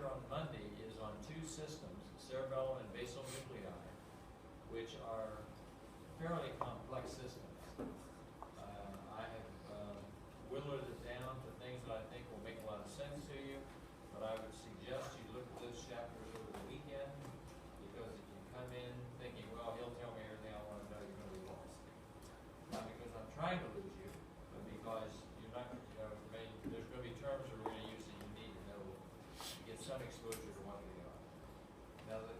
on Monday is on two systems, cerebellum and basal nuclei, which are fairly complex systems. I have whittled it down to things that I think will make a lot of sense to you, but I would suggest you look at those chapters over the weekend, because if you come in thinking, well, he'll tell me everything I want to know, you're going to be lost. Not because I'm trying to lose you, but because you're not, there's going to be terms that we're going to use that you need to know, get some exposure to what they are. Now, the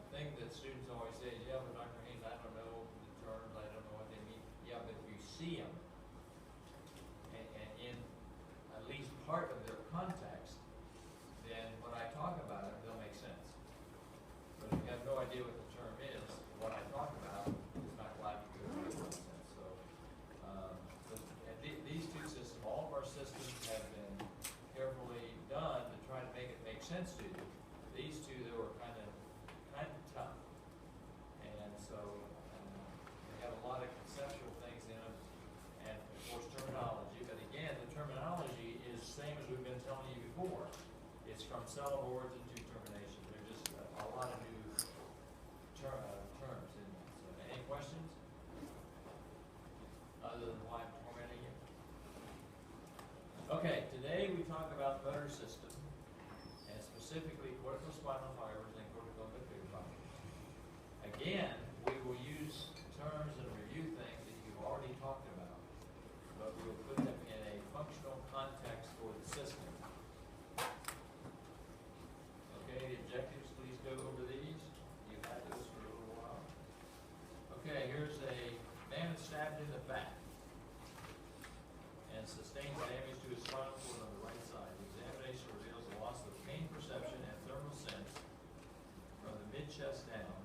thing that students always say is, yeah, but Dr. Haynes, I don't know the terms, I don't know what they mean. Yeah, but if you see them, and in at least part of their context, then when I talk about it, they'll make sense. But if you have no idea what the term is, what I talk about is not likely to make sense. So, these two systems, all of our systems have been carefully done to try to make it make sense to you. These two, they were kind of tough, and so they have a lot of conceptual things in them, and of course terminology. But again, the terminology is the same as we've been telling you before. It's from cell of origin to termination. There's just a lot of new terms in that. So, any questions? Other than why I'm tormenting you? Okay, today we talk about the motor system, and specifically cortical spinal fibers and cortical nuclear fibers. Again, we will use terms and review things that you've already talked about, but we will put them in a functional context for the system. Okay, the objectives, please go over these. You've had those for a little while. Okay, here's a man stabbed in the back and sustains damage to his spinal cord on the right side. The examination reveals a loss of pain perception and thermal sense from the mid-chest down,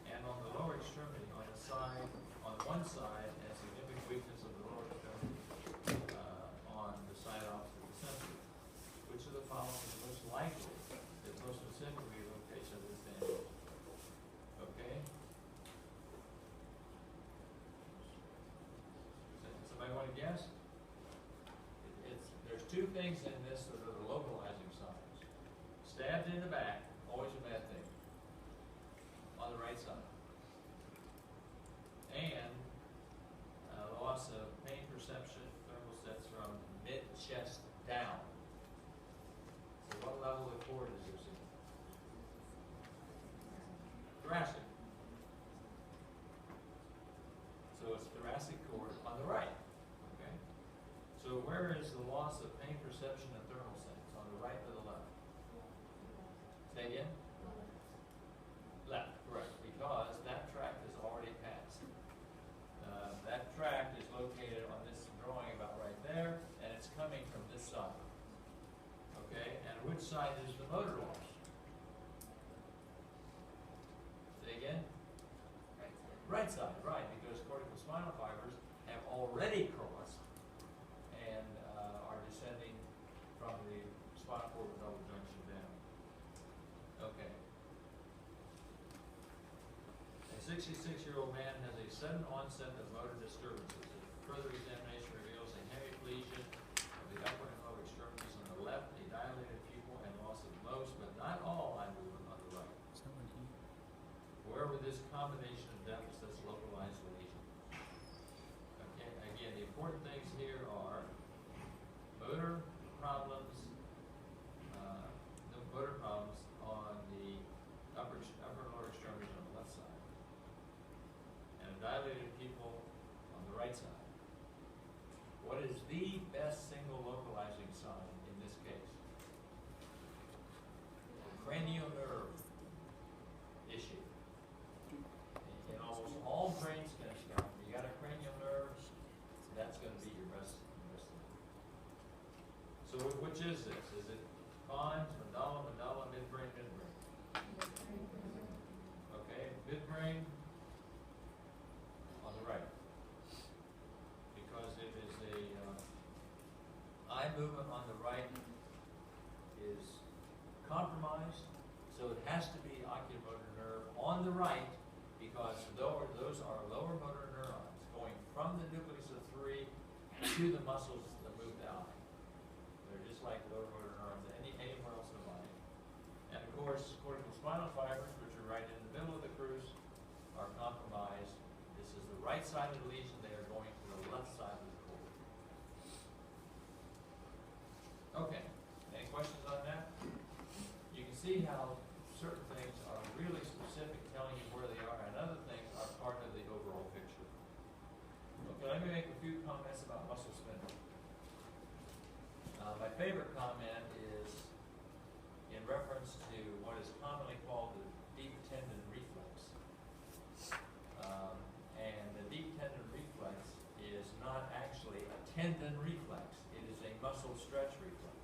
and on the lower extremity on one side, and significant weakness of the lower extremity on the side opposite the center. Which of the following is most likely that most specifically the location of this damage? Okay? Somebody want to guess? There's two things in this that are the localizing signs. Stabbed in the back, always a bad thing, on the right side. And loss of pain perception, thermal sets from mid-chest down. So what level of cord is this in? Thoracic. So it's thoracic cord on the right. Okay. So where is the loss of pain perception and thermal sense? On the right or the left? Say again? Left, correct. Because that tract is already passed. That tract is located on this drawing about right there, and it's coming from this side. Okay, and which side is the motor loss? Say again? Right side. Right side, right, because cortical spinal fibers have already crossed and are descending from the spinal cord with double junction down. Okay. A 66-year-old man has a sudden onset of motor disturbances. A further examination reveals a hemiplegia of the upper and lower extremities on the left, a dilated pupil, and loss of most, but not all, eye movement on the right. Wherever this combination of deficits localized lesion. Okay, again, the important things here are motor problems, on the upper and lower extremities on the left side, and a dilated pupil on the right side. What is the best single localizing sign in this case? The cranial nerve issue. In almost all brain scans, if you got a cranial nerve, that's going to be your best. So which is this? Is it pons, medulla, midbrain? Okay, midbrain on the right. Because it is a eye movement on the right is compromised, so it has to be oculomotor nerve on the right, because those are lower motor neurons going from the nucleus of three to the muscles that move the eye. They're just like lower motor neurons anywhere else in the body. right side of the lesion, they are going to the left side of the cord. Okay, any questions on that? You can see how certain things are really specific, telling you where they are, and other things are part of the overall picture. Okay, let me make a few comments about muscle spindle. My favorite comment is in reference to what is commonly called the deep tendon reflex. And the deep tendon reflex is not actually a tendon reflex. It is a muscle stretch reflex.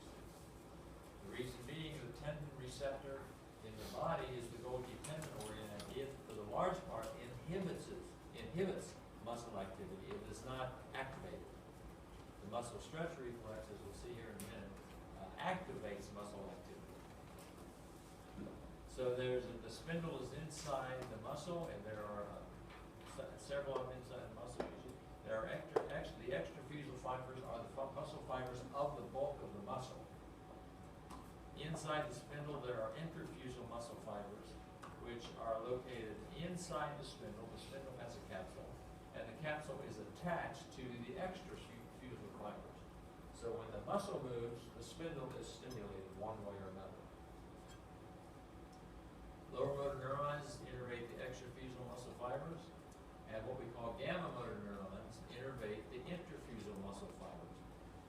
The reason being the tendon receptor in the body is the Golgi tendon organ, and it, for the large part, inhibits muscle activity. It does not activate it. The muscle stretch reflex, as we'll see here in a minute, activates muscle activity. So the spindle is inside the muscle, and there are several of them inside the muscle. There are the extrafusal fibers are the muscle fibers of the bulk of the muscle. Inside the spindle, there are interfusal muscle fibers, which are located inside the spindle. The spindle has a capsule, and the capsule is attached to the extrafusal fibers. So when the muscle moves, the spindle is stimulated one way or another. Lower motor neurons innervate the extrafusal muscle fibers, and what we call gamma motor neurons innervate the interfusal muscle fibers.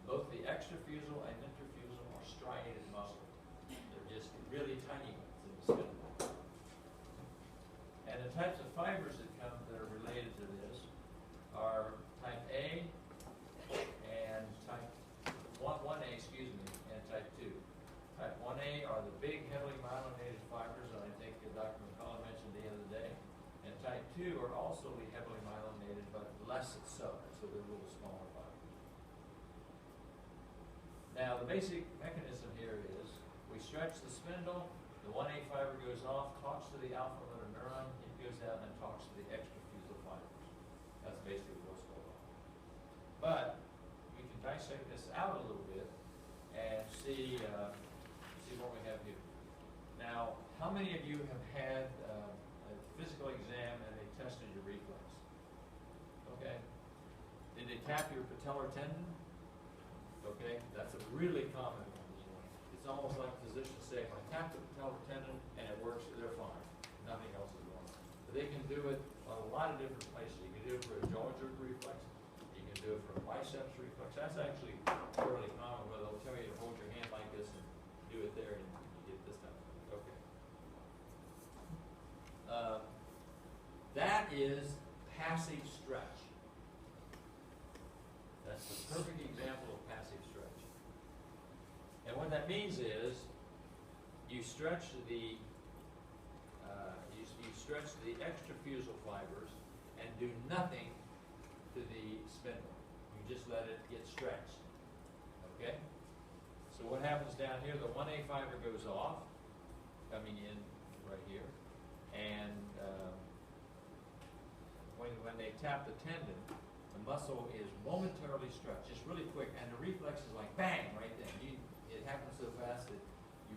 Both the extrafusal and interfusal are striated muscle. They're just really tiny ones in the spindle. And the types of fibers that are related to this are type A and type 1A, and type 2. Type 1A are the big, heavily myelinated fibers that I think Dr. McCullough mentioned the other day. And type 2 are also heavily myelinated, but less so they're a little smaller fibers. Now, the basic mechanism here is we stretch the spindle, the 1A fiber goes off, talks to the alpha motor neuron, it goes out and talks to the extrafusal fibers. That's basically what's going on. But we can dissect this out a little bit and see what we have here. Now, how many of you have had a physical exam and they tested your reflex? Okay. Did they tap your patellar tendon? Okay, that's a really common one. It's almost like physicians say, if I tap the patellar tendon and it works, they're fine. Nothing else is wrong. But they can do it on a lot of different places. You can do it for a jaw jerk reflex. You can do it for a biceps reflex. That's actually fairly common, where they'll tell you to hold your hand like this and do it there, and you get this time. Okay. That is passive stretch. That's the perfect example of passive stretch. And what that means is you stretch the extrafusal fibers and do nothing to the spindle. You just let it get stretched. Okay? So what happens down here, the 1A fiber goes off, coming in right here, and when they tap the tendon, the muscle is momentarily stretched, just really quick, and the reflex is like bang right then. It happens so fast that you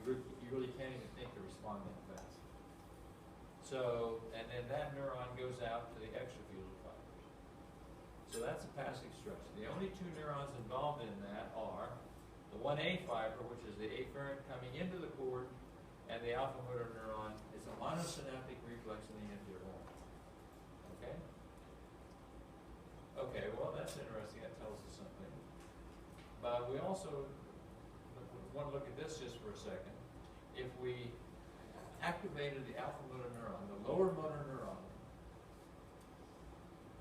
really can't even think to respond that fast. So, and then that neuron goes out to the extrafusal fibers. So that's a passive stretch. The only two neurons involved in that are the 1A fiber, which is the afferent coming into the cord, and the alpha motor neuron. It's a monosynaptic reflex in the anterior horn. Okay? Okay, well that's interesting. That tells us something. But we also want to look at this just for a second. If we activated the alpha motor neuron, the lower motor neuron,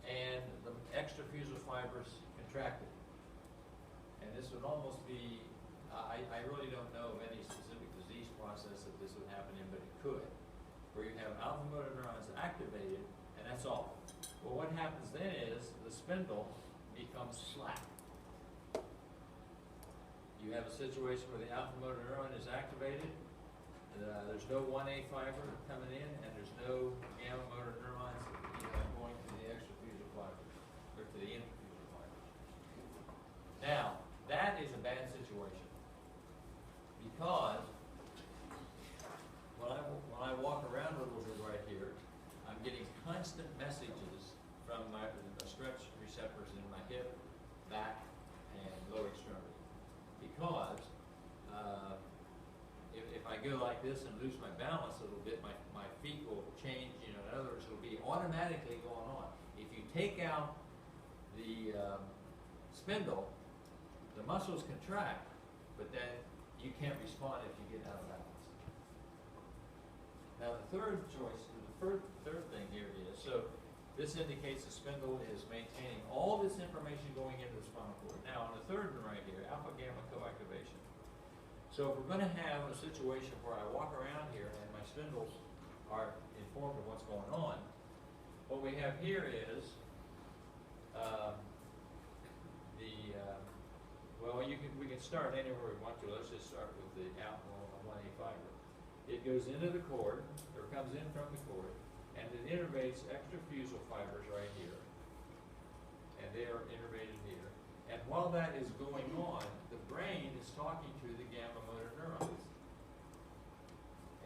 and the extrafusal fibers contracted, and this would almost be, I really don't know of any specific disease process that this would happen in, but it could, where you have alpha motor neurons activated, and that's all. Well, what happens then is the spindle becomes slack. You have a situation where the alpha motor neuron is activated, there's no 1A fiber coming in, and there's no gamma motor neurons going to the extrafusal fibers, or to the interfusal fibers. Now, that is a bad situation, because when I walk around a little bit right here, I'm getting constant messages from go like this and lose my balance a little bit, my feet will change, you know, in other words, it'll be automatically going on. If you take out the spindle, the muscles contract, but then you can't respond if you get out of balance. Now the third choice, third thing here is, so this indicates the spindle is maintaining all this information going into the spinal cord. Now on the third one right here, alpha gamma coactivation. So if we're going to have a situation where I walk around here and my spindles are informed of what's going on, what we have here is well, we can start anywhere we want to. Let's just start with the alpha 1A fiber. It goes into the cord, or comes in from the cord, and it innervates extrafusal fibers right here, and they are innervated here. And while that is going on, the brain is talking to the gamma motor neurons.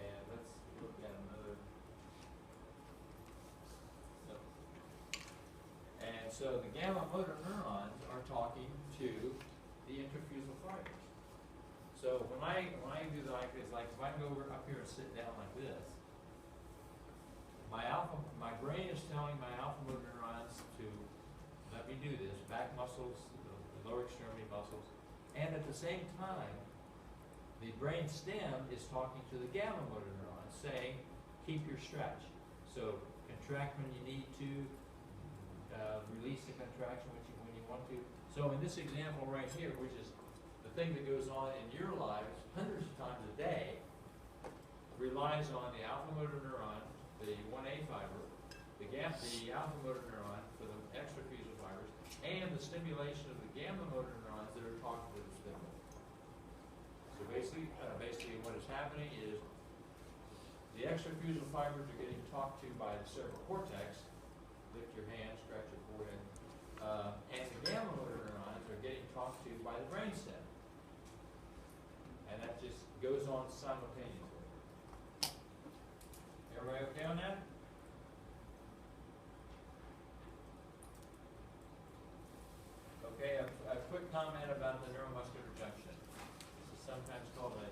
And let's look at another. No. And so the gamma motor neurons are talking to the intrafusal fibers. So when I do like this, like if I go over up here and sit down like this, my brain is telling my alpha motor neurons to let me do this, back muscles, the lower extremity muscles, and at the same time, the brain stem is talking to the gamma motor neurons, saying, keep your stretch. So contract when you need to, release the contraction when you want to. So in this example right here, which is the thing that goes on in your lives hundreds of times a day, relies on the alpha motor neuron, the 1A fiber, the alpha motor neuron for the extrafusal fibers, and the stimulation of the gamma motor neurons that are talking to the spindle. So basically what is happening is the extrafusal fibers are getting talked to by the cerebral cortex. Lift your hand, scratch your forehead. And the gamma motor neurons are getting talked to by the brainstem. And that just goes on simultaneously. Everybody okay on that? Okay, a quick comment about the neuromuscular junction. This is sometimes called a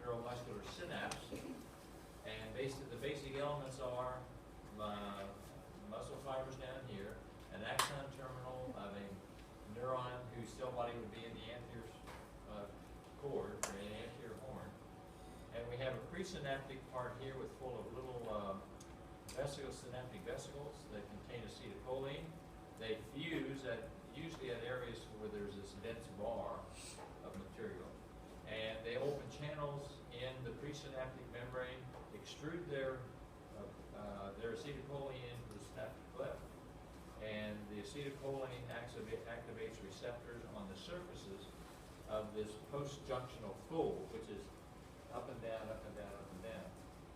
neuromuscular synapse. And the basic elements are muscle fibers down here, an axon terminal of a neuron whose cell body would be in the anterior cord, or in the anterior horn. And we have a presynaptic part here with full of little vesicosynaptic vesicles that contain acetylcholine. They fuse usually at areas where there's this dense bar of material. And they open channels in the presynaptic membrane, extrude their acetylcholine into the synaptic cleft, and the acetylcholine activates receptors on the surfaces of this post-junctional fold, which is up and down, up and down, up and down.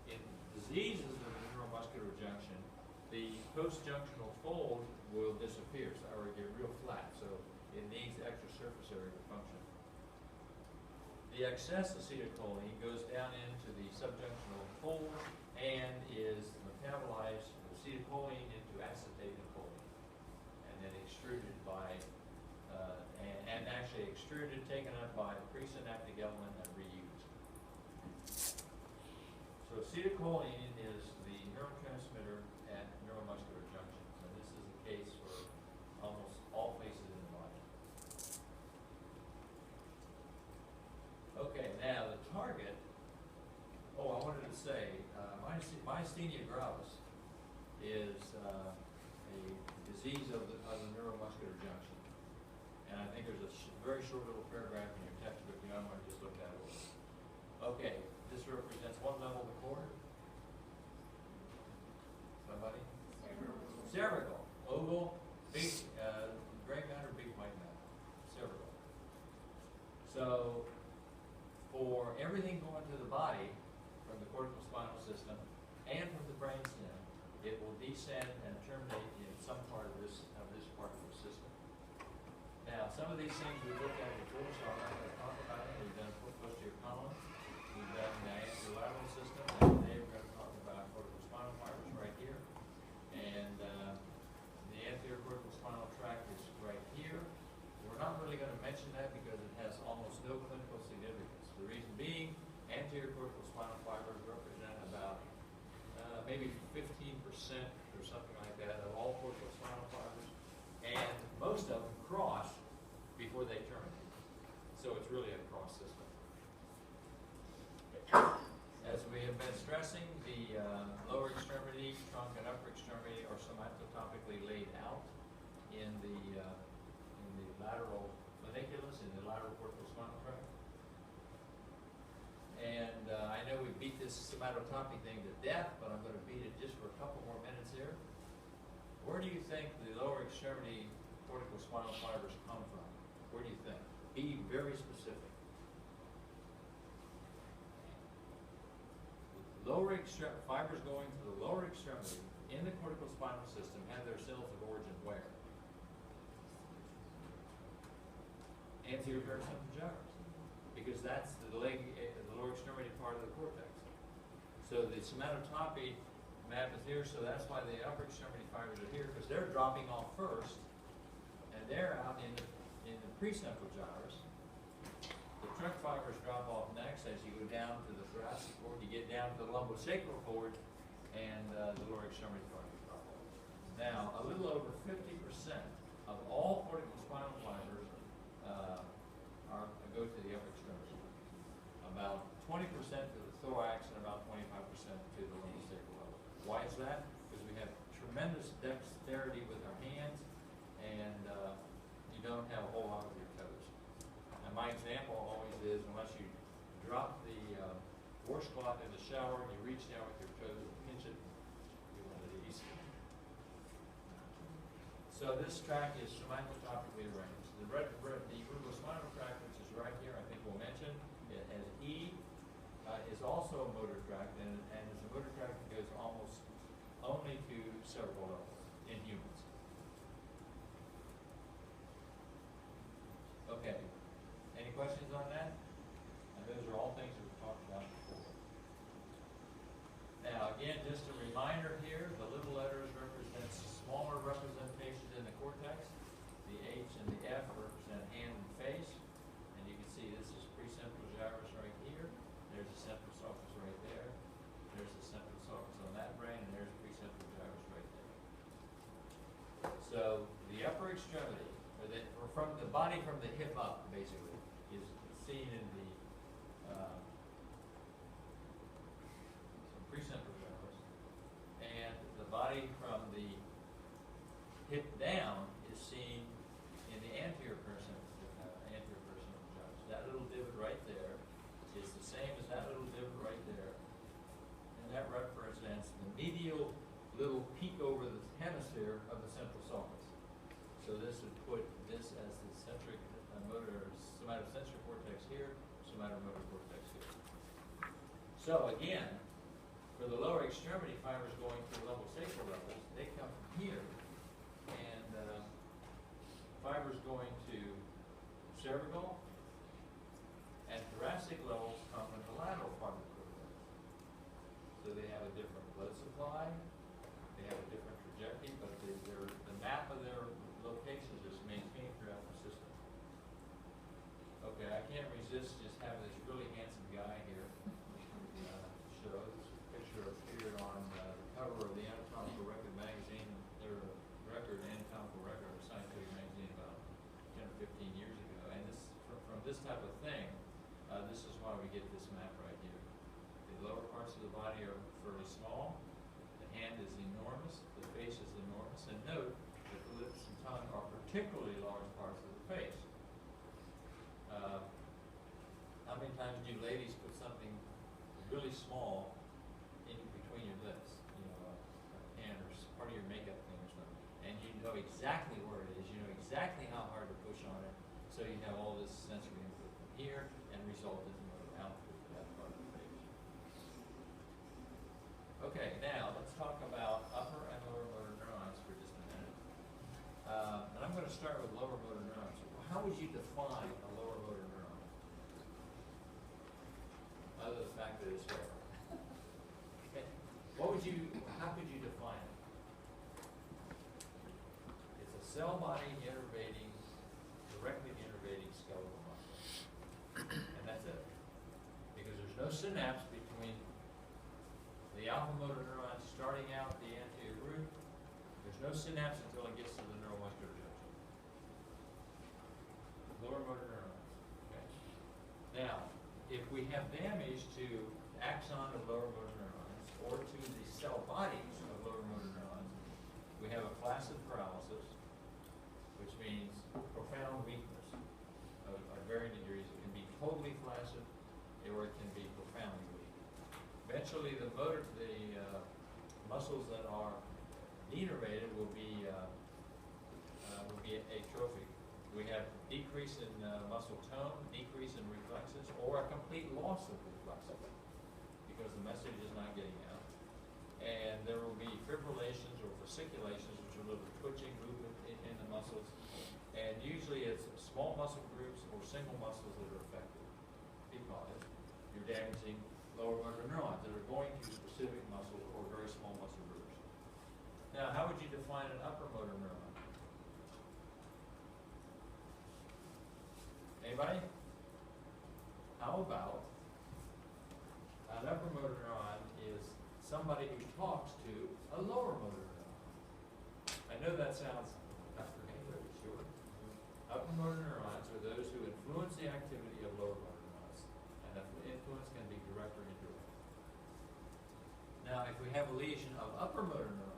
In diseases of the neuromuscular junction, the post-junctional fold will disappear, or get real flat, so it needs extra surface area to function. The excess acetylcholine goes down into the subjunctional fold and is metabolized from acetylcholine into acetate and choline, and then extruded by, and actually extruded, taken up by the presynaptic element and reused. So acetylcholine is the neurotransmitter at neuromuscular junctions, and this is the case for almost all places in the body. Okay, now the target, I wanted to say, myasthenia gravis is a disease of the neuromuscular junction. And I think there's a very short little paragraph in your textbook, you might want to just look that over. Okay, this represents what level of the cord? Somebody? Cervical. Oval, big, gray matter, big white matter. Cervical. So, for everything going to the body, from the cortical spinal system and from the brainstem, it will descend and terminate in some part of this part of the system. Now, some of these things we looked at before, so I'm not going to talk about it. We've done posterior column, we've done the anterolateral system, and today we're going to talk about cortical spinal fibers right here. And the anterior cortical spinal tract is right here. We're not really going to mention that because it has almost no clinical significance. The reason being, anterior cortical spinal fibers represent about maybe 15% or something like that of all cortical spinal fibers, and most of them cross before they terminate. So it's really a cross system. As we have been stressing, the lower extremity, trunk, and upper extremity are somatotopically laid out in the lateral funiculus, in the lateral cortical spinal tract. And I know we beat this somatotopy thing to death, but I'm going to beat it just for a couple more minutes here. Where do you think the lower extremity cortical spinal fibers come from? Where do you think? Be very specific. Fibers going to the lower extremity in the cortical spinal system have their cells of origin where? Anterior paracentral gyrus, because that's the leg, the lower extremity part of the cortex. So the somatotopy map is here, so that's why the upper extremity fibers are here, because they're dropping off first, and they're out in the precentral gyrus. The trunk fibers drop off next as you go down to the thoracic cord. You get down to the lumbosacral cord, and the lower extremity fibers drop off. Now, a little over 50% of all cortical spinal fibers go to the upper extremity. About 20% to the thorax and about 25% to the lumbosacral level. Why is that? Because we have tremendous dexterity with our hands, and you don't have a whole lot of your toes. And my example always is, unless you drop the washcloth in the shower and you reach down with your toes and pinch it, you want it easy. So this tract is somatotopically arranged. The vertebral spinal tract, which is right here, I think we'll mention, it has E, is also a motor tract, and is a motor tract that goes almost only to cerebral levels in humans. Okay. Any questions on that? And those are all things that we've talked about before. Now, again, just a reminder here, the little letters represent smaller representations in the cortex. The H and the F represent hand and face. And you can see this is precentral gyrus right here. There's a central sulcus right there. There's a central sulcus on that brain, and there's precentral gyrus right there. So the upper extremity, or from the body from the hip up, basically, is seen in the precentral gyrus, and the body from the hip down is seen in the anterior paracentral gyrus. That little divot right there is the same as that little divot right there, and that represents the medial little peek over the hemisphere of the central sulcus. So this would put this as the centric motor, somatosensory cortex here, somatomotor cortex here. So again, for the lower extremity fibers going to the lumbosacral levels, they come from here, and fibers going to cervical and thoracic levels come from the lateral part of the cortex. So they have a different blood supply, they have a different trajectory, but the map of their locations is maintained throughout the system. Okay, I can't resist just having this really handsome guy here show. This picture appeared on the cover of the Anatomical Record magazine, their record, Anatomical Record, a scientific magazine about 10 or 15 years ago. And this, from this type of thing, this is why we get this map right here. The lower parts of the body are fairly small. The hand is enormous. The face is enormous. And note that the lips and tongue are particularly large parts of the face. How many times do you ladies put something really small in between your lips? You know, a pen or part of your makeup thing or something. And you know exactly where it is. You know exactly how hard to push on it. So you have all this sensory input from here and result in motor output for that part of the face. Okay, now let's talk about upper and lower motor neurons for just a minute. And I'm going to start with lower motor neurons. How would you define a lower motor neuron? Other than the fact that it's lower. Okay. How could you define it? It's a cell body directly innervating skeletal muscle. And that's it. Because there's no synapse between the alpha motor neuron starting out the anterior root. There's no synapse until it gets to the neuromuscular junction. Lower motor neurons. Okay. Now, if we have damage to the axon of lower motor neurons or to the cell bodies of lower motor neurons, we have a flaccid paralysis, which means profound weakness of varying degrees. It can be totally flaccid, or it can be profoundly weak. Eventually, the muscles that are denervated will be atrophic. We have decrease in muscle tone, decrease in reflexes, or a complete loss of reflexes because the message is not getting out. And there will be fibrillations or fasciculations, which are little twitching movement in the muscles. And usually it's small muscle groups or single muscles that are affected because you're damaging lower motor neurons that are going to specific muscles or very small muscle groups. Now, how would you define an upper motor neuron? Anybody? How about an upper motor neuron is somebody who talks to a lower motor neuron? I know that sounds not familiar, sure. Upper motor neurons are those who influence the activity of lower motor neurons, and the influence can be direct or indirect. Now, if we have a lesion of upper motor neurons,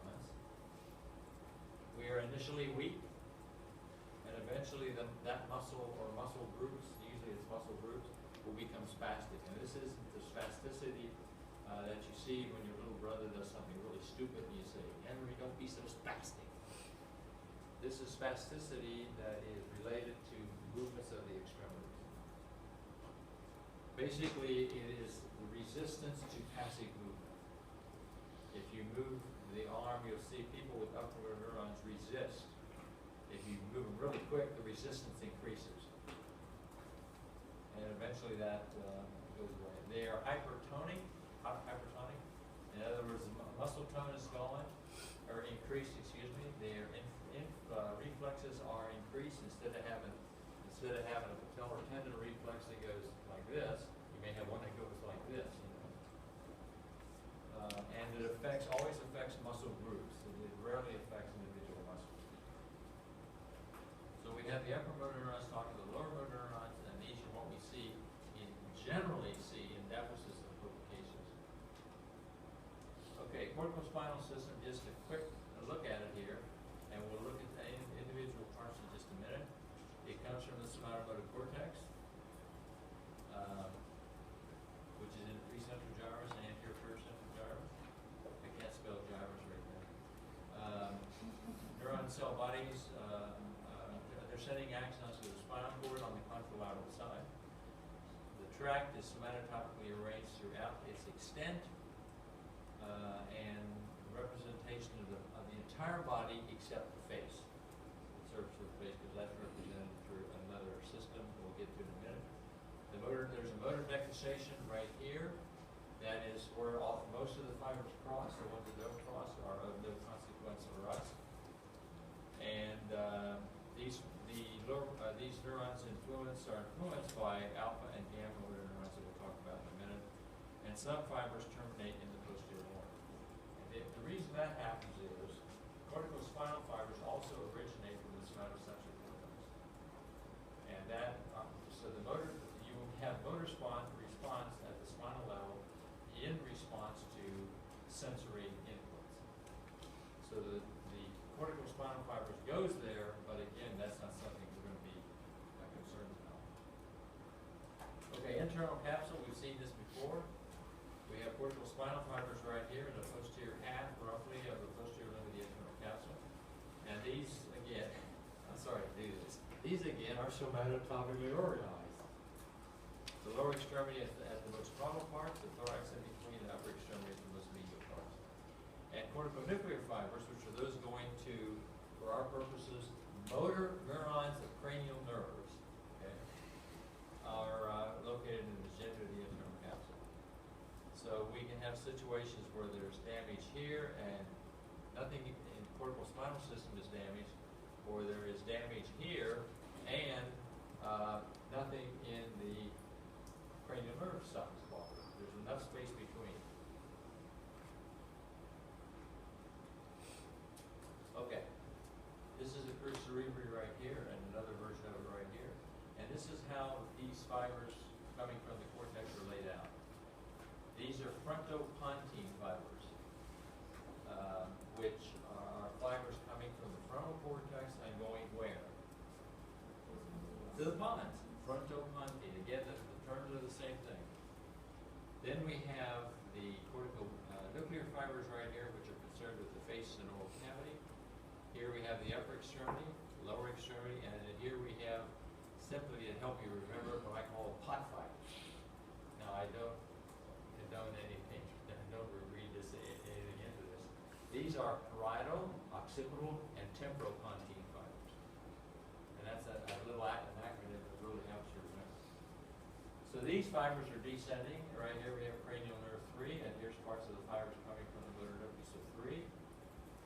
we are initially weak, and eventually that muscle or muscle groups, usually it's muscle groups, will become spastic. And this isn't the spasticity that you see when your little brother does something really stupid and you say, Henry, don't be so spastic. This is spasticity that is related to movements of the extremities. Basically, it is the resistance to passive movement. If you move the arm, you'll see people with upper neurons resist. If you move them really quick, the resistance increases. And eventually that goes away. They are hypertonic. In other words, muscle tone is gone, or increased, excuse me. Their reflexes are increased. Instead of having a patellar tendon reflex that goes like this, you may have one that goes like this. And it always affects muscle groups. It rarely affects individual muscles. So we have the upper motor neurons talking to the lower motor neurons, and these are what we generally see in deficits of publications. Okay, corticospinal system, just a quick look at it here, and we'll look at the individual parts in just a minute. It comes from the somatomotor cortex, which is in the precentral gyrus and anterior pericentral gyrus. I can't spell gyrus right now. Neuron cell bodies, they're sending axons to the spinal cord on the contralateral side. The tract is somatotopically arranged throughout its extent and representation of the entire body except the face, the surface of the face, because that's represented through another system we'll get to in a minute. There's a motor decussation right here. That is where most of the fibers cross. The ones that don't cross are of no consequence for us. And these neurons are influenced by alpha and gamma motor neurons that we'll talk about in a minute. And some fibers terminate in the posterior horn. And the reason that happens is corticospinal fibers also originate from the somatosensory cortex. And so you have motor response at the spinal level in response to sensory inputs. So the corticospinal fibers goes there, but again, that's not something we're going to be concerned about. Okay, internal capsule, we've seen this before. We have corticospinal fibers right here in the posterior half, roughly, of the posterior limb of the internal capsule. And these, again, I'm sorry to do this, these again are somatotopically organized. The lower extremity at the most frontal part, the thorax in between, the upper extremity at the most medial parts. And corticonuclear fibers, which are those going to, for our purposes, motor neurons of cranial nerves, okay, are located in the gender of the internal capsule. So we can have situations where there's damage here and nothing in the corticospinal system is damaged, or there is damage here and nothing in the cranial nerve stops bothered. There's enough space between. Okay, this is a crus cerebri right here, and another version of it right here. And this is how these fibers coming from the cortex are laid out. These are frontopontine fibers, which are fibers coming from the frontal cortex and going where? To the pons. Frontopontine. Again, the terms are the same thing. Then we have the cortical nuclear fibers right here, which are concerned with the face and oral cavity. Here we have the upper extremity, lower extremity, and then here we have, simply to help you remember, what I call pot fibers. Now, I don't condone anything, don't read this, anything into this. These are parietal, occipital, and temporopontine fibers. And that's a little acronym that really helps you remember. So these fibers are descending. Right here we have cranial nerve 3, and here's parts of the fibers coming from the motor nucleus of 3.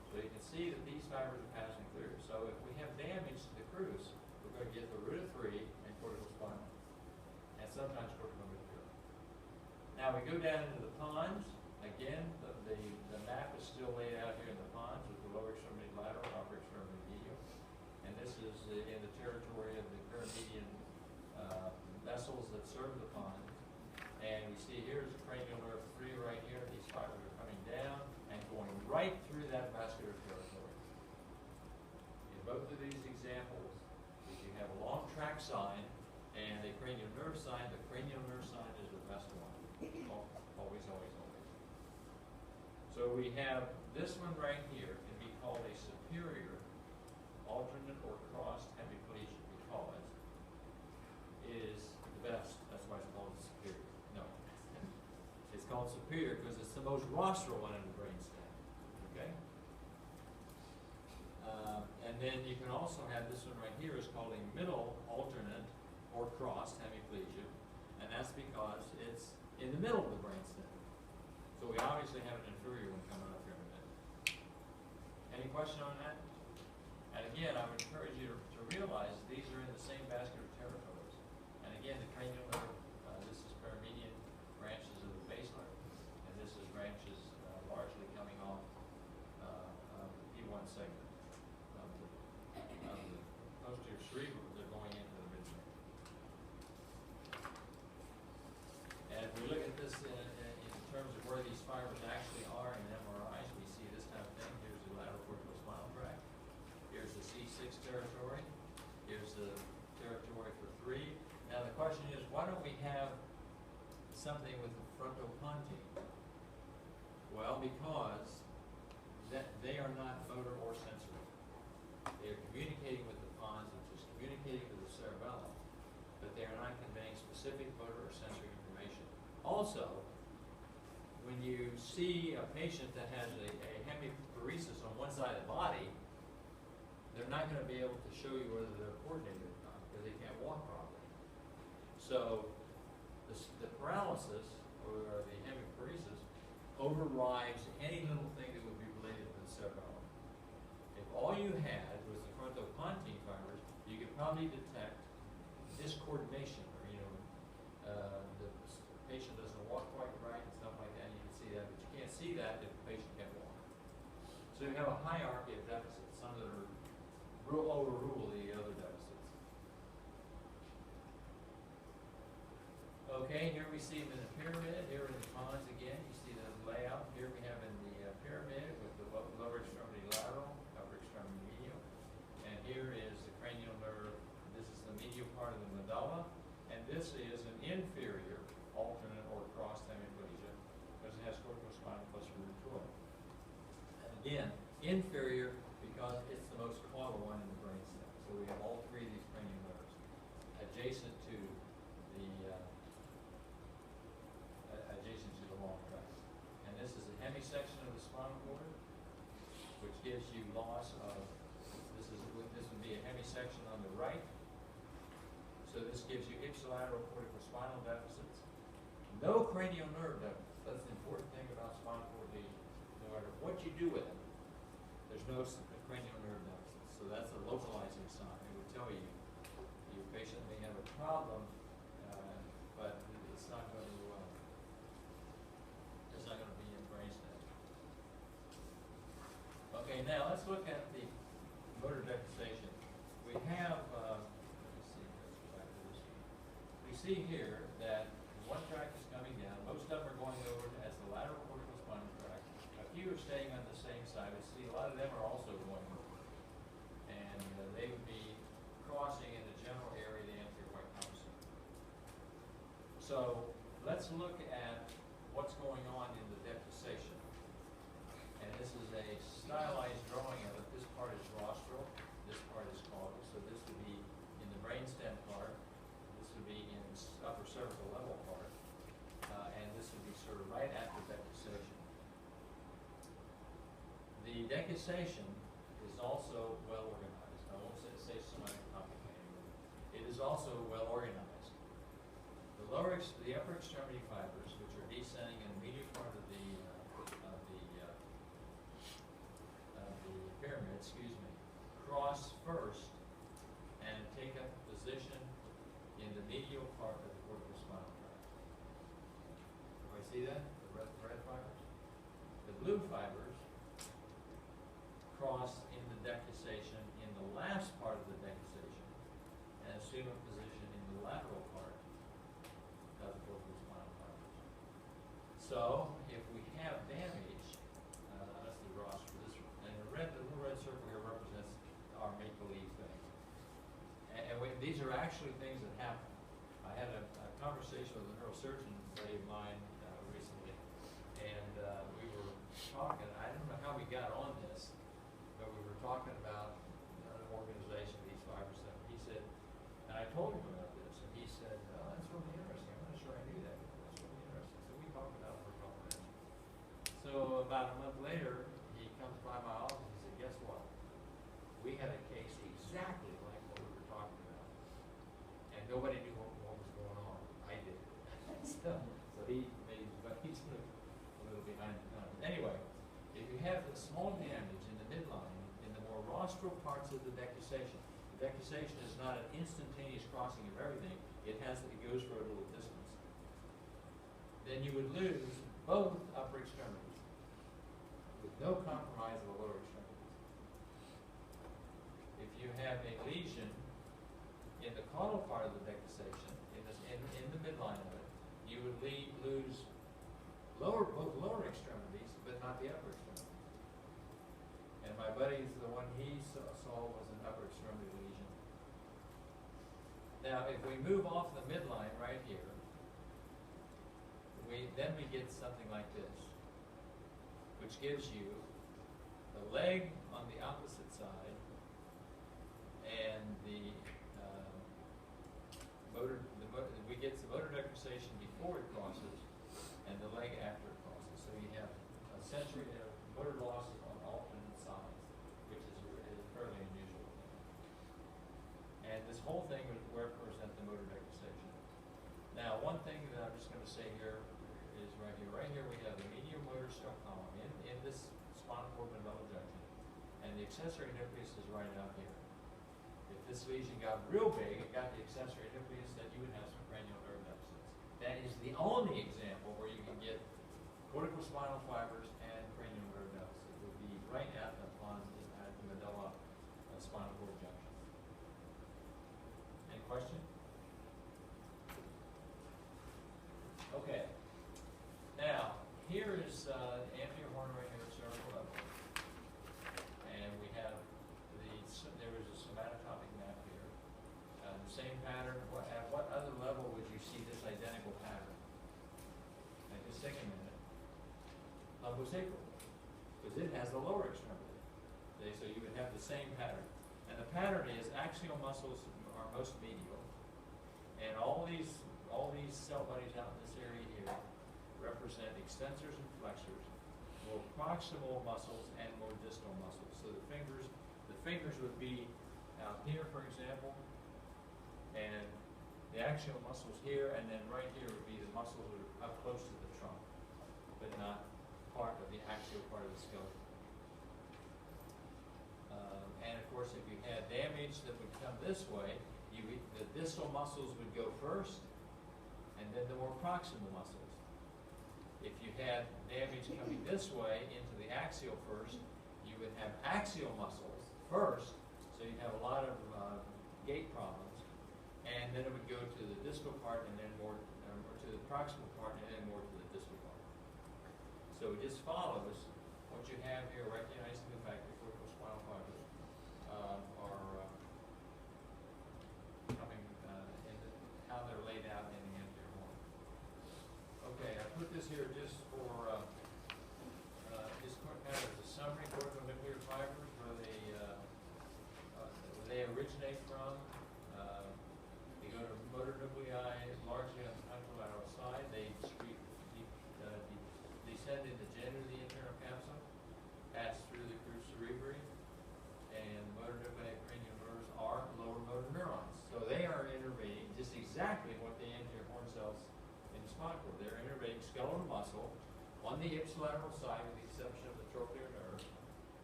So you can see that these fibers are passing through. So if we have damage to the crus, we're going to get the root of 3 and cortical spinal, and sometimes cortical nuclear. Now we go down into the pons. Again, the map is still laid out here in the pons with the lower extremity lateral, upper extremity medial. And this is in the territory of the paramedian vessels that serve the pons. And we see here's cranial nerve 3 right here. These fibers are coming down and going right through that vascular territory. In both of these examples, if you have a long tract sign and a cranial nerve sign, the cranial nerve sign is the best one. Always, always, always. So we have this one right here can be called a superior alternate or crossed hemiplegia because it is the best. That's why it's called superior. No. It's called superior because it's the most rostral one in the brainstem. Okay? And then you can also have this one right here is called a middle alternate or crossed hemiplegia, and that's because it's in the middle of the brainstem. So we obviously have an inferior one coming up here in a minute. Any question on that? And again, I would encourage you to realize these are in the same vascular territories. And again, the cranial nerve, this is paramedian branches of the basilar, and this is branches largely coming off of the P1 segment of the posterior cerebral. They're going into the midbrain. And if we look at this in terms of where these fibers actually are in MRIs, we see this kind of thing. Here's the lateral corticospinal tract. Here's the C6 territory. Here's the territory for 3. Now the question is, why don't we have something with the frontopontine? Well, because they are not motor or sensory. They are communicating with the pons, which is communicating with the cerebellum, but they are not conveying specific motor or sensory information. Also, when you see a patient that has a hemiparesis on one side of the body, they're not going to be able to show you whether they're coordinated or not because they can't walk properly. So the paralysis or the hemiparesis overrides any little thing that would be related to the cerebellum. If all you had was the frontopontine fibers, you could probably detect discoordination, or the patient doesn't walk quite right and stuff like that. You can see that, but you can't see that if the patient can't walk. So you have a hierarchy of deficits, some that are overrule the other deficits. Okay, here we see them in the pyramid. Here in the pons again, you see the layout. Here we have in the pyramid with the lower extremity lateral, upper extremity medial. And here is the cranial nerve. This is the medial part of the medulla. And this is an inferior alternate or crossed hemiplegia because it has corticospinal plus rootoid. And again, inferior because it's the most caudal one in the brainstem. So we have all 3 of these cranial nerves adjacent to the long tract. And this is a hemisection of the spinal cord, which gives you loss of. This would be a hemisection on the right. So this gives you ipsilateral corticospinal deficits. No cranial nerve deficits. That's the important thing about spinal cord lesions. No matter what you do with it, there's no cranial nerve deficits. So that's a localizing sign. It would tell you your patient may have a problem, but it's not going to Okay, now let's look at the motor decussation. We have, let me see, let's go back to this one. We see here that one tract is coming down. Most of them are going over as the lateral corticospinal tract. A few are staying on the same side. We see a lot of them are also going over. And they would be crossing in the general area of the anterior white composite. So let's look at what's going on in the decussation. And this is a stylized drawing of it. This part is rostral, this part is caudal. So this would be in the brainstem part, this would be in upper cervical level part, and this would be sort of right after decussation. The decussation is also well organized. I won't say something complicated. It is also well organized. The upper extremity fibers, which are descending in the medial part of the pyramid, cross first and take up position in the medial part of the corticospinal tract. Everybody see that? The red fibers? The blue fibers cross in the decussation in the last part of the decussation and assume a position in the lateral part of the corticospinal fibers. So, if we have damage, that's the rostrum. And the little red circle here represents our make-believe thing. And these are actually things that happen. I had a conversation with a neurosurgeon buddy of mine recently, and we were talking. I don't know how we got on this, but we were talking about the organization of these fibers. He said, and I told him about this, and he said, "Oh, that's really interesting. I'm not sure I knew that. That's really interesting." So we talked about it for a couple minutes. So about a month later, he comes by my office and said, "Guess what? We had a case exactly like what we were talking about, and nobody knew what was going on. I did." So he's a little behind the times. Anyway, if you have a small damage in the midline, in the more rostral parts of the decussation, the decussation is not an instantaneous crossing of everything. It goes for a little distance. Then you would lose both upper extremities with no compromise of the lower extremities. If you have a lesion in the caudal part of the decussation, in the midline of it, you would lose both lower extremities, but not the upper extremities. And my buddy, the one he saw was an upper extremity lesion. Now, if we move off the midline right here, then we get something like this, which gives you the leg on the opposite side and we get the motor decussation before it crosses and the leg after it crosses. So you have a sensory motor losses on alternate sides, which is fairly unusual. And this whole thing would represent the motor decussation. Now, one thing that I'm just going to say here is right here. Right here we have the medial motor cell column in this spinal cord medulla junction, and the accessory nucleus is right out here. If this lesion got real big, it got the accessory nucleus, then you would have some cranial nerve deficits. That is the only example where you can get corticospinal fibers and cranial nerve deficits. It would be right at the medulla spinal cord junction. Any question? Okay. Now, here is anterior horn right here at cervical level. And we have there is a somatotopic map here. The same pattern. At what other level would you see this identical pattern? Now, just take a minute. Lumbosacral, because it has the lower extremity. Okay, so you would have the same pattern. And the pattern is axial muscles are most medial. And all these cell bodies out in this area here represent extensors and flexors, more proximal muscles and more distal muscles. So the fingers would be out here, for example, and the axial muscles here, and then right here would be the muscles that are up close to the trunk, but not part of the axial part of the skeleton. And of course, if you had damage that would come this way, the distal muscles would go first, and then the more proximal muscles. If you had damage coming this way into the axial first, you would have axial muscles first, so you'd have a lot of gait problems, and then it would go to the distal part, and then more to the proximal part, and then more to the distal part. So it just follows what you have here, recognizing the fact that cortical spinal fibers are coming in how they're laid out in the anterior horn. Okay, I put this here just for just kind of as a summary. Corticonuclear fibers, where they originate from. They go to motor nuclei largely on the contralateral side. They descend into genu the internal capsule, pass through the crus cerebri, and motor nuclei cranial nerves are lower motor neurons. So they are innervating just exactly what the anterior horn cells in the spinal cord. They're innervating skeletal muscle on the ipsilateral side, with the exception of the trochlear nerve,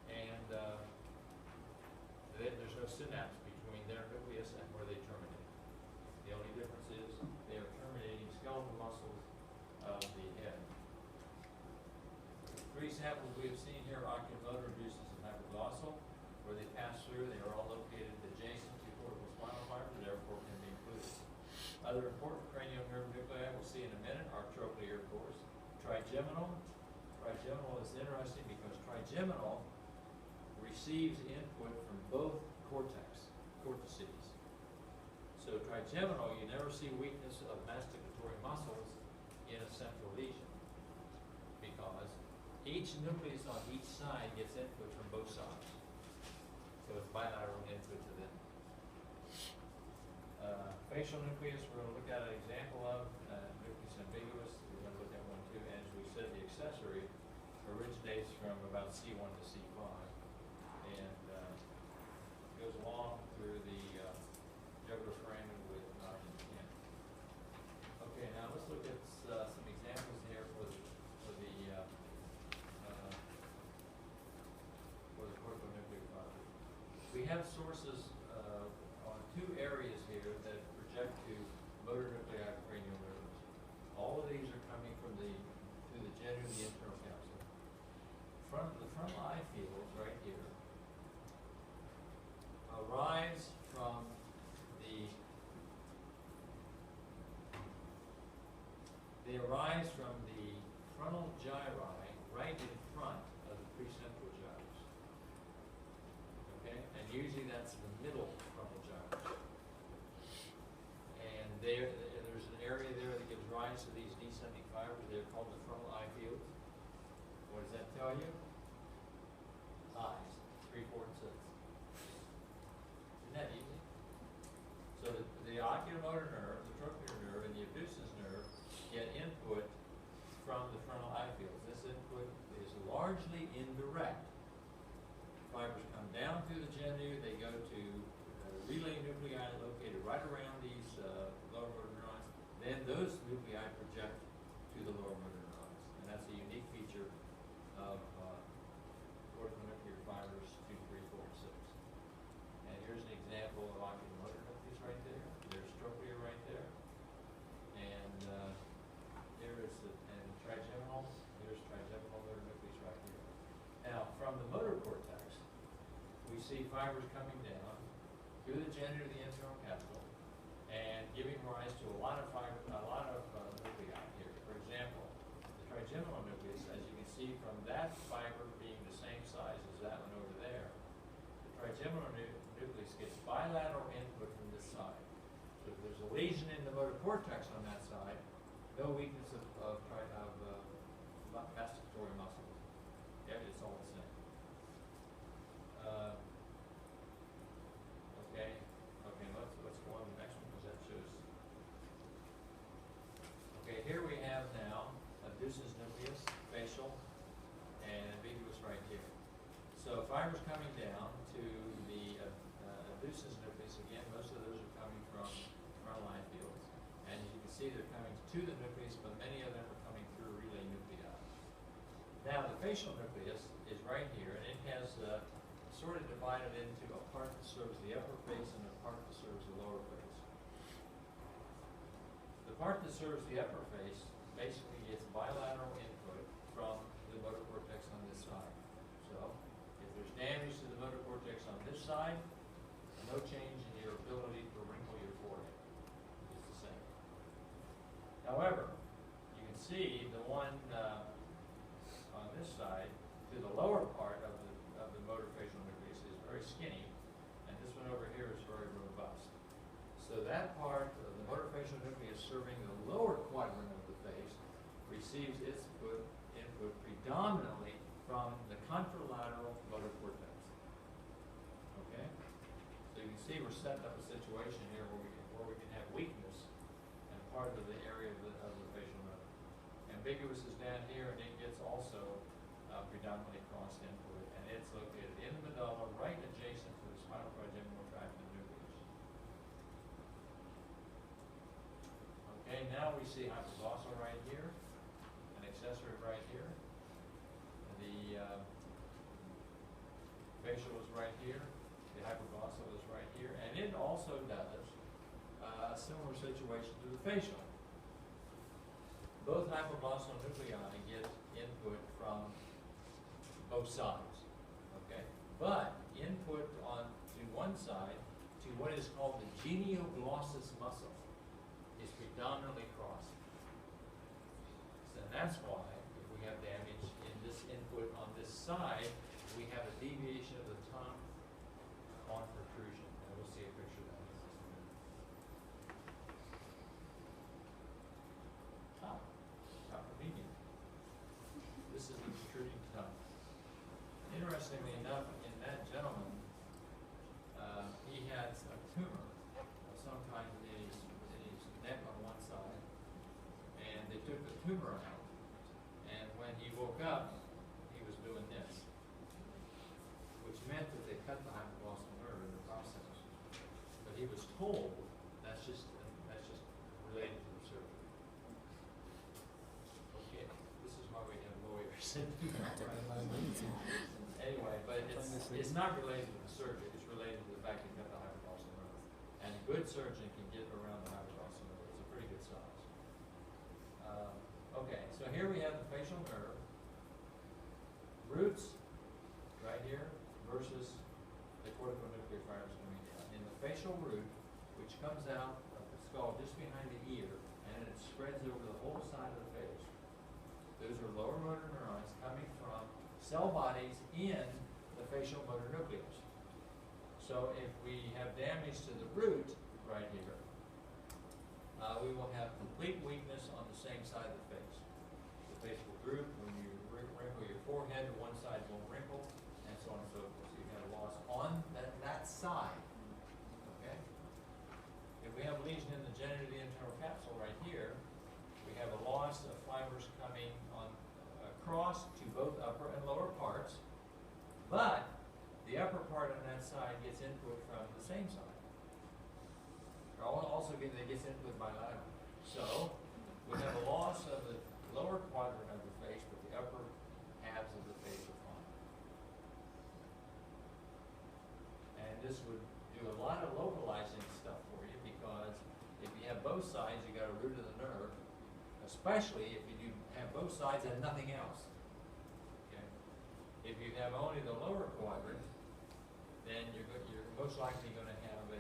and there's no synapse between their nucleus and where they terminate. The only difference is they are terminating skeletal muscles of the head. Three examples we have seen here: oculomotor, reduces, and hypoglossal, where they pass through. They are all located adjacent to cortical spinal fibers, therefore can be included. Other important cranial nerve nuclei we'll see in a minute are trochlear, of course. Trigeminal. Trigeminal is interesting because trigeminal receives input from both cortices. So trigeminal, you never see weakness of masticatory muscles in a central lesion, because each nucleus on each side gets input from both sides. So it's bilateral input to them. Facial nucleus, we're going to look at an example of. Nucleus ambiguous, we're going to look at one too. And as we said, the accessory originates from about C1 to C5, and goes along through the jugular foramen with 9 and 10. Okay, now let's look at some examples here for the corticonuclear fibers. We have sources on two areas here that project to motor nuclei of cranial nerves. All of these are coming from through the genu of the internal capsule. The frontal eye fields right here arise from the frontal gyri right in front of the precentral gyrus. Okay, and usually that's the middle frontal gyrus. And there's an area there that gives rise to these descending fibers. They're called the frontal eye fields. What does that tell you? Eyes, 3, 4, and 6. Isn't that easy? So the oculomotor nerve, the trochlear nerve, and the abducens nerve get input from the frontal eye fields. This input is largely indirect. Fibers come down through the genu. They go to relay nuclei located right around these lower motor neurons. Then those nuclei project to the lower motor neurons, and that's a unique feature of corticonuclear fibers 2, 3, 4, and 6. And here's an example of oculomotor nucleus right there. There's trochlear right there, and there is trigeminal. There's trigeminal motor nucleus right here. Now, from the motor cortex, we see fibers coming down through the genu of the internal capsule and giving rise to a lot of nuclei here. For example, the trigeminal nucleus, as you can see from that fiber being the same size as that one over there, the trigeminal nucleus gets bilateral input from this side. So if there's a lesion in the motor cortex on that side, no weakness of masticatory muscles. Yeah, it's all the same. Okay, let's go on to the next one, because that shows. Okay, here we have now abducens nucleus, facial, and ambiguous right here. So fibers coming down to the abducens nucleus, again, most of those are coming from frontal eye fields. And you can see they're coming to the nucleus, but many of them are coming through relay nuclei. Now the facial nucleus is right here, and it has sort of divided into a part that serves the upper face and a part that serves the lower face. The part that serves the upper face basically gets bilateral input from the motor cortex on this side. So if there's that part of the motor facial nucleus serving the lower quadrant of the face receives its input predominantly from the contralateral motor cortex. Okay? So you can see we're setting up a situation here where we can have weakness and part of the area of the facial nerve. Ambiguous is down here, and it gets also predominantly crossed input, and it's located in the medulla, right adjacent to the spinal trigeminal tract and nucleus. Okay, now we see hypoglossal right here, an accessory right here. The facial is right here, the hypoglossal is right here, and it also does a similar situation to the facial. Both hypoglossal nuclei get input from both sides, okay? But input to one side, to what is called the genioglossus muscle, is predominantly crossed. So that's why, if we have damage in this input on this side, we have a deviation of the tongue on protrusion. And we'll see a picture of that in just a minute. Upper median. This is the protruding tongue. Interestingly enough, in that gentleman, he had a tumor of some kind in his neck on one side, and they took the tumor out. And when he woke up, he was doing this, which meant that they cut the hypoglossal nerve in the process. But he was told that's just related to the surgery. Okay, this is why we have lawyers. Anyway, but it's not related to the surgery. It's related to the fact that you cut the hypoglossal nerve. And a good surgeon can get around the hypoglossal nerve. It's a pretty good size. Okay, so here we have the facial nerve. Roots, right here, versus the corticonuclear fibers coming down. In the facial root, which comes out of the skull just behind the ear, and it spreads over the whole side of the face. Those are lower motor neurons coming from cell bodies in the facial motor nucleus. So if we have damage to the root right here, we will have complete weakness on the same side of the face. The face will droop. When you wrinkle your forehead, one side won't wrinkle, and so on and so forth. So you have loss on that side. Okay? If we have a lesion in the genital of the internal capsule right here, we have a loss of fibers coming on across to both upper and lower parts, but the upper part on that side gets input from the same side. Also it gets input bilaterally. So we have a loss of the lower quadrant of the face, but the upper halves of the face are fine. And this would do a lot of localizing stuff for you, because if you have both sides, you got a root of the nerve, especially if you do have both sides and nothing else. Okay? If you have only the lower quadrant, then you're most likely going to have a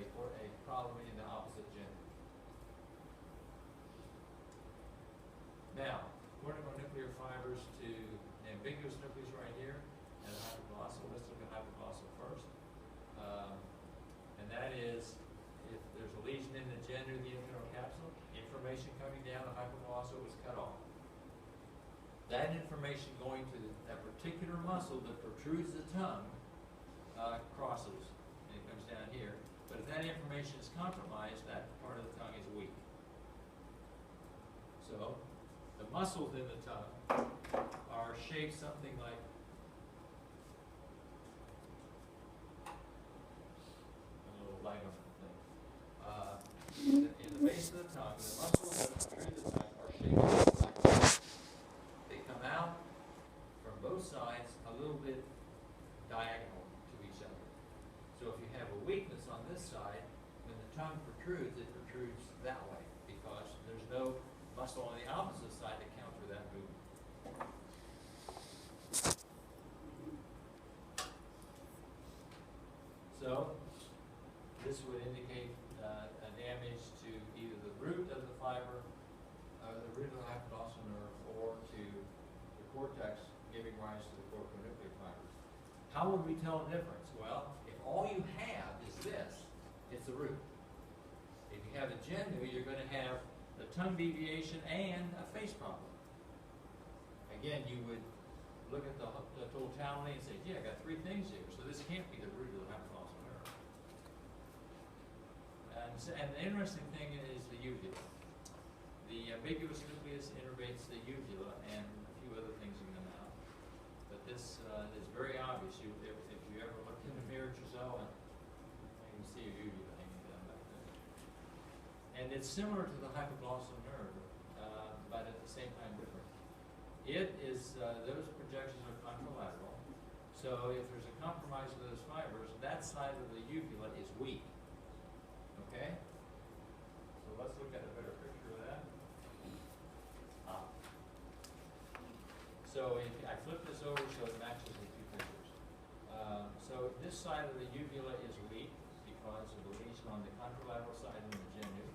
problem in the opposite gender. Now, corticonuclear fibers to ambiguous nucleus right here, and hypoglossal. Let's look at hypoglossal first. And that is, if there's a lesion in the gender of the internal capsule, information coming down the hypoglossal is cut off. That information going to that particular muscle that protrudes the tongue crosses, and it comes down here. But if that information is compromised, that part of the tongue is weak. So the muscles in the tongue are shaped something like a little light on the thing. In the base of the tongue, the muscles that protrude the tongue are shaped like this. They come out from both sides a little bit diagonal to each other. So if you have a weakness on this side, when the tongue protrudes, it protrudes that way, because there's no muscle on the opposite side to counter that movement. So this would indicate a damage to either the root of the fiber, the root of the hypoglossal nerve, or to the cortex, giving rise to the corticonuclear fibers. How would we tell the difference? Well, if all you have is this, it's the root. If you have the genu, you're going to have the tongue deviation and a face problem. Again, you would look at the totality and say, gee, I got three things here, so this can't be the root of the hypoglossal nerve. And the interesting thing is the uvula. The ambiguous nucleus innervates the uvula and a few other things in the mouth. But this is very obvious. If you ever looked in the mirror at yourself, you can see a uvula hanging down back there. And it's similar to the hypoglossal nerve, but at the same time different. It is, those projections are contralateral. So if there's a compromise of those fibers, that side of the uvula is weak. Okay? So let's look at a better picture of that. So if I flip this over so it matches the two pictures. So this side of the uvula is weak because of the lesion on the contralateral side of the genu.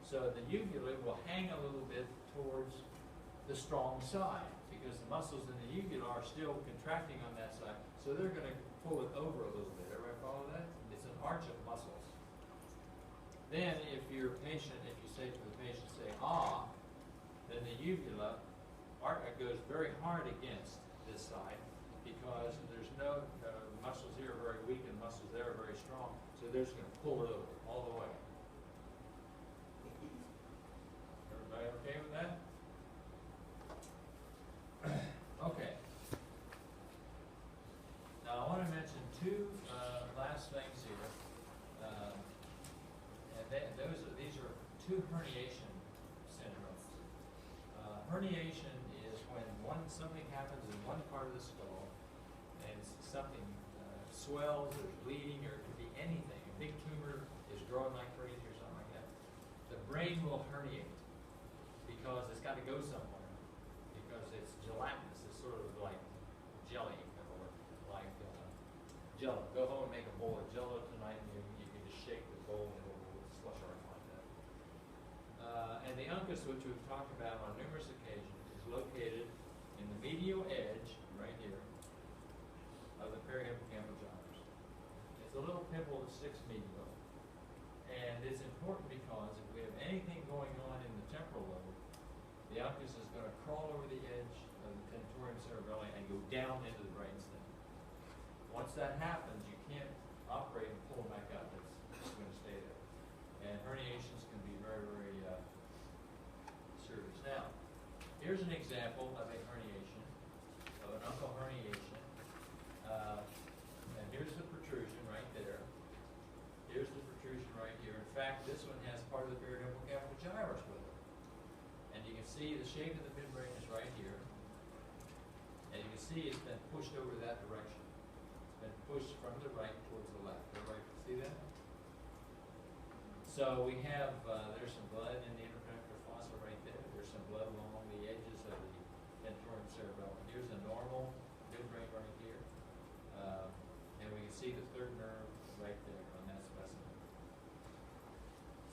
So the uvula will hang a little bit towards the strong side because the muscles in the uvula are still contracting on that side. So they're going to pull it over a little bit. Everybody follow that? It's an arch of muscles. Then if your patient, if you say to the patient, say, ah, then the uvula goes very hard against this side because there's no muscles here are very weak and muscles there are very strong. So they're just going to pull it over all the way. Everybody okay with that? Okay. Now I want to mention two last things here. These are two herniation syndromes. Herniation is when something happens in one part of the skull and something swells, there's bleeding, or it could be anything. A big tumor is growing like crazy or something like that. The brain will herniate because it's got to go somewhere because it's gelatinous. It's sort of like jelly or like jello. Go home and make a bowl of jello tonight and you can just shake the bowl and it'll slush around like that. And the uncus, which we've talked about on numerous occasions, is located in the medial edge, right here, of the perihippocampal gyrus. It's a little pimple that sticks medial. And it's important because if we have anything going on in the temporal lobe, the uncus is going to crawl over the edge of the tentorium cerebelli and go down into the brainstem. Once that happens, you can't operate and pull it back up. It's going to stay there. And herniations can be very, very serious. Now, here's an example of a herniation, of an uncal herniation. And here's the protrusion right there. Here's the protrusion right here. In fact, this one has part of the perihippocampal gyrus with it. And you can see the shape of the midbrain is right here. And you can see it's been pushed over that direction. It's been pushed from the right towards the left. Everybody can see that? So we have, there's some blood in the interconnector fossa right there. There's some blood along the edges of the tentorium cerebellum. Here's a normal midbrain right here. And we can see the third nerve right there on that specimen.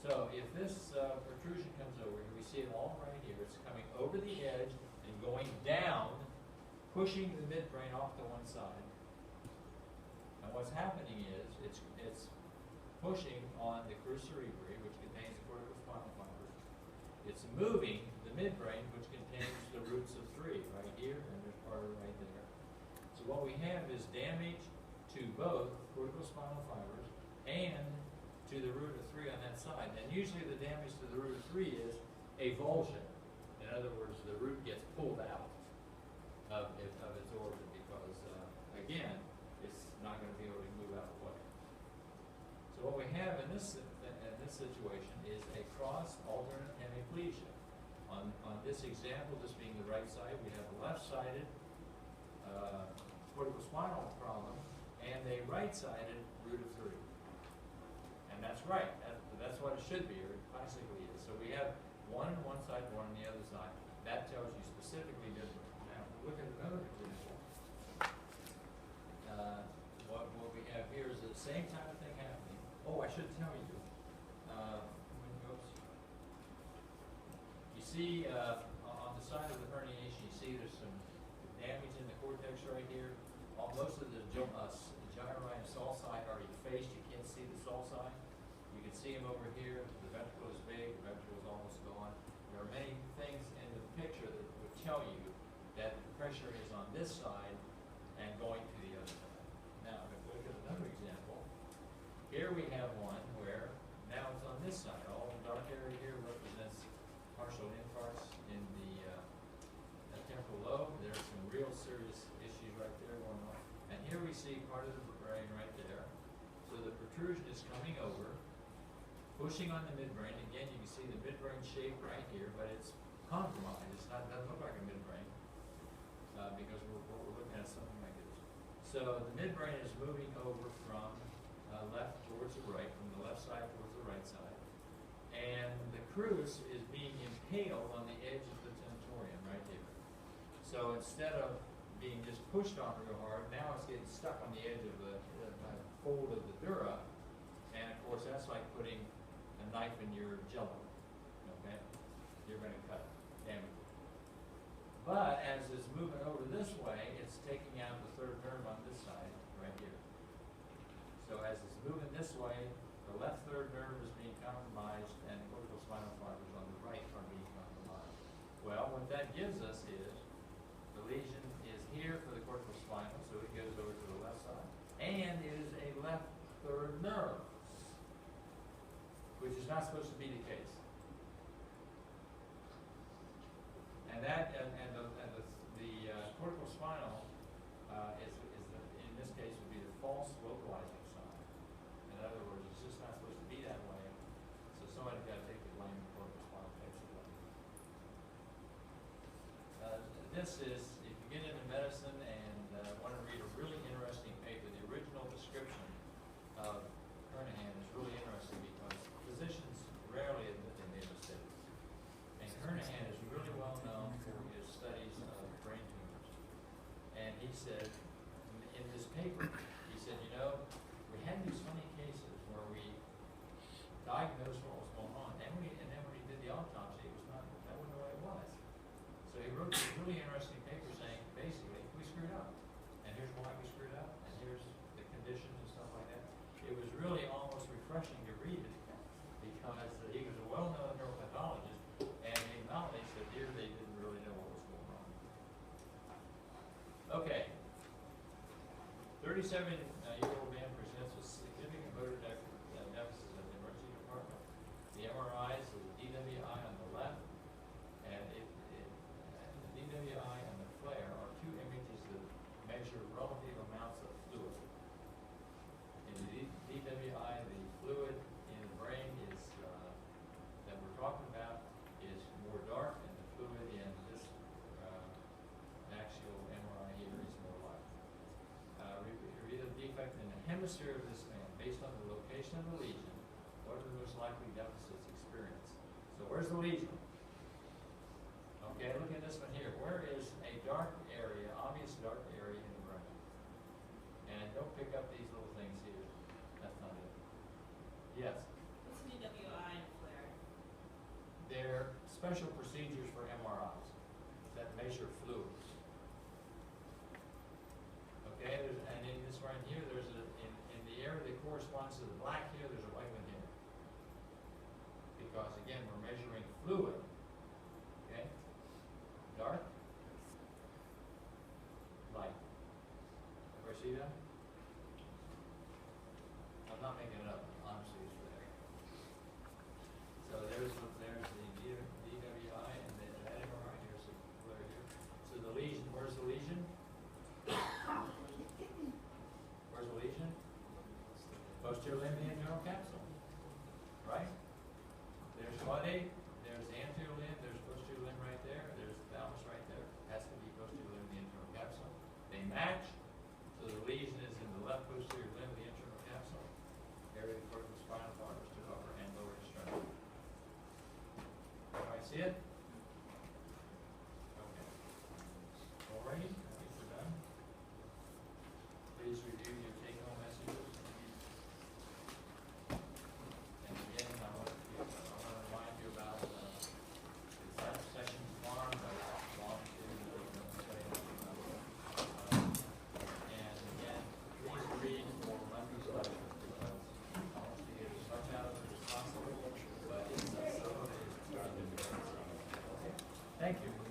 So if this protrusion comes over here, we see it all right here. It's coming over the edge and going down, pushing the midbrain off to one side. And what's happening is it's pushing on the crus cerebri, which contains the corticospinal fibers. It's moving the midbrain, which contains the roots of three right here, and there's part of it right there. So what we have is damage to both corticospinal fibers and to the root of three on that side. And usually the damage to the root of three is avulsion. In other words, the root gets pulled out of its origin because, again, it's not going to be able to move out of the way. So what we have in this situation is a cross alternate hemiplegia. On this example, this being the right side, we have a left-sided corticospinal problem and a right-sided root of three. And that's right. That's what it should be, or it classically is. So we have one on one side, one on the other side. That tells you specifically different. Now, look at another example. What we have here is the same type of thing happening. Oh, I should tell you. You see on the side of the herniation, you see there's some damage in the cortex right here. Most of the gyri and sulci are effaced. You can't see the sulci. You can see them over here. The the ventricle is big, the ventricle is almost gone. There are many things in the picture that would tell you that the pressure is on this side and going to the other side. Now, if we look at another example, here we have one where now it's on this side. All the dark area here represents partial infarcts in the temporal lobe. There's some real serious issues right there going on. And here we see part of the brain right there. So the protrusion is coming over, pushing on the midbrain. Again, you can see the midbrain shape right here, but it's compromised. It doesn't look like a midbrain because we're looking at something like this. So the midbrain is moving over from left towards the right, from the left side towards the right side. And the crus is being impaled on the edge of the tentorium right here. So instead of being just pushed on real hard, now it's getting stuck on the edge of the fold of the dura. And of course, that's like putting a knife in your jello. Okay? You're going to cut it, damage it. But as it's moving over this way, it's taking out the third nerve on this side, right here. So as it's moving this way, the left third nerve is being compromised and cortical spinal fibers on the right are being compromised. Well, what that gives us is the lesion is here for the cortical spinal, so it goes over to the left side, and it is a left third nerve, which is not supposed to be the case. And that the cortical spinal in this case would be the false localizing sign. In other words, it's just not supposed to be that way. So somebody's got to take the blame. The cortical spinal takes the blame. This is, if you get into medicine and want to read a really interesting paper, the original description of Kernighan is really interesting because physicians rarely admit they made mistakes. And Kernighan is really well known for his studies of brain tumors. And he said, in this paper, he said, you know, we had these funny cases where we diagnosed what was going on, and then when he did the autopsy, that wasn't the way it was. So he wrote this really interesting paper saying, basically, we screwed up, and here's why we screwed up, and here's the condition and stuff like that. It was really almost refreshing to read it because he was a well-known neuropathologist, and he acknowledged that here they didn't really know what was going on. Okay. 37-year-old man presents with significant motor deficits at the emergency department. The MRIs of the DWI on the left and the DWI and the flare are two images that measure relative amounts of fluid. In the DWI, the fluid in the brain is that we're talking about is more dark, and the fluid in this axial MRI here is more light. Reveal a defect in the hemisphere of this man based on the location of the lesion. What are the most likely deficits experienced? So where's the lesion? Okay, look at this one here. Where is a dark area, obvious dark area in the brain? And don't pick up these little things here. That's not it. Yes? What's DWI and flare? They're special procedures for MRIs that measure fluids. Okay, and in this right here, there's in the area that corresponds to the black here, there's a white one here. Because again, we're measuring fluid. Okay? Dark? Light. Ever see that? I'm not making it up, honestly, it's there. So there's the DWI and the MRI here, so flare here. So the lesion, where's the lesion? Where's the lesion? Posterior limb of the internal capsule, right? There's body, there's the anterior limb, there's posterior limb right there, there's the thalamus right there. That's going to be posterior limb of the internal capsule. They match, so the lesion is in the left posterior limb of the internal capsule. Area of the cortical spinal fibers to upper and lower extremity. Everybody see it? Okay. Alrighty, I think we're done. Please review your take-home messages. And again, I want to remind you about the last session tomorrow, but long to and again, please read for Monday's lecture because I want to get as much out of it as possible, but Thank you.